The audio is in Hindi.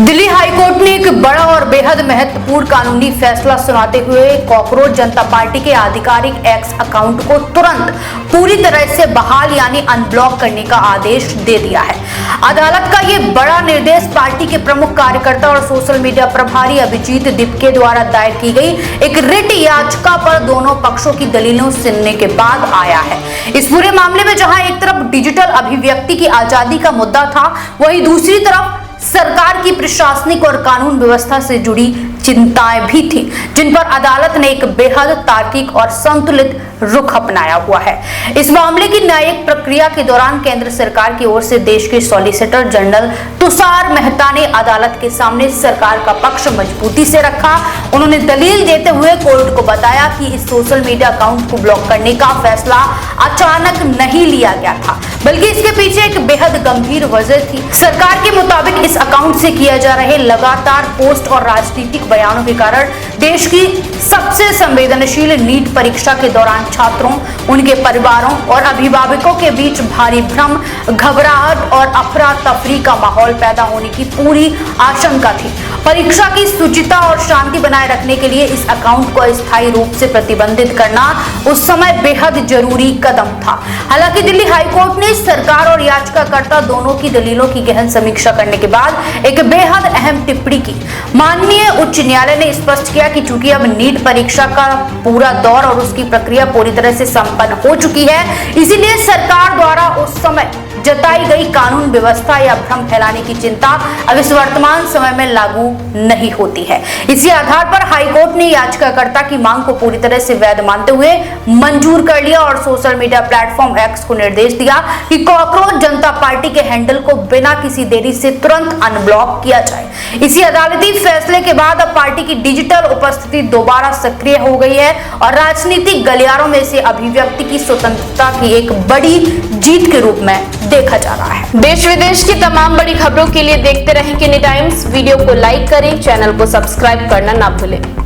दिल्ली हाईकोर्ट ने एक बड़ा और बेहद महत्वपूर्ण कानूनी फैसला सुनाते हुए कॉकरोच जनता पार्टी के आधिकारिक एक्स अकाउंट को तुरंत पूरी तरह से बहाल यानी अनब्लॉक करने का आदेश दे दिया है। अदालत का ये बड़ा निर्देश पार्टी के प्रमुख कार्यकर्ता और सोशल मीडिया प्रभारी अभिजीत दिपके द्वारा दायर की गई एक रिट याचिका पर दोनों पक्षों की दलीलों सुनने के बाद आया है। इस पूरे मामले में जहां एक तरफ डिजिटल अभिव्यक्ति की आजादी का मुद्दा था, वहीं दूसरी तरफ सरकार की प्रशासनिक और कानून व्यवस्था से जुड़ी चिंताएं भी थी, जिन पर अदालत ने एक बेहद तार्किक और संतुलित रुख अपनाया हुआ है। इस मामले की न्यायिक प्रक्रिया के दौरान केंद्र सरकार की ओर से देश के सॉलिसिटर जनरल तुषार मेहता ने अदालत के सामने सरकार का पक्ष मजबूती से रखा। उन्होंने दलील देते हुए कोर्ट को बताया कि इस सोशल मीडिया अकाउंट को ब्लॉक करने का फैसला अचानक नहीं लिया गया था, बल्कि इसके पीछे एक बेहद गंभीर वजह थी। सरकार के मुताबिक इस अकाउंट से किए जा रहे लगातार पोस्ट और राजनीतिक बयानों के कारण देश की सबसे संवेदनशील नीट परीक्षा के दौरान छात्रों, उनके परिवारों और अभिभावकों के बीच भारी भ्रम, घबराहट और अफरा तफरी का माहौल पैदा होने की पूरी आशंका थी। परीक्षा की शुचिता और शांति बनाए रखने के लिए इस अकाउंट को अस्थायी रूप से प्रतिबंधित करना उस समय बेहद जरूरी कदम था। हालांकि दिल्ली हाईकोर्ट ने सरकार और याचिकाकर्ता दोनों की दलीलों की गहन समीक्षा करने के बाद एक बेहद अहम टिप्पणी की। माननीय उच्च न्यायालय ने स्पष्ट किया कि चूंकि अब नीट परीक्षा का पूरा दौर और उसकी प्रक्रिया पूरी तरह से संपन्न हो चुकी है, इसीलिए सरकार द्वारा उस समय जताई गई कानून व्यवस्था या भ्रम फैलाने की चिंता अब इस वर्तमान समय में लागू नहीं होती है। इसी आधार पर हाईकोर्ट ने याचिकाकर्ता की मांग को पूरी तरह से वैध मानते हुए मंजूर कर लिया और सोशल मीडिया प्लेटफॉर्म एक्स को निर्देश दिया कि कॉकरोच जनता पार्टी के हैंडल को बिना किसी देरी से तुरंत अनब्लॉक किया जाए। इसी अदालती फैसले के बाद अब पार्टी की डिजिटल उपस्थिति दोबारा सक्रिय हो गई है और राजनीतिक गलियारों में से अभिव्यक्ति की स्वतंत्रता की एक बड़ी जीत के रूप में देखा जा रहा है। देश विदेश की तमाम बड़ी खबरों के लिए देखते रहें किनी टाइम्स। वीडियो को लाइक करें, चैनल को सब्सक्राइब करना ना भूलें।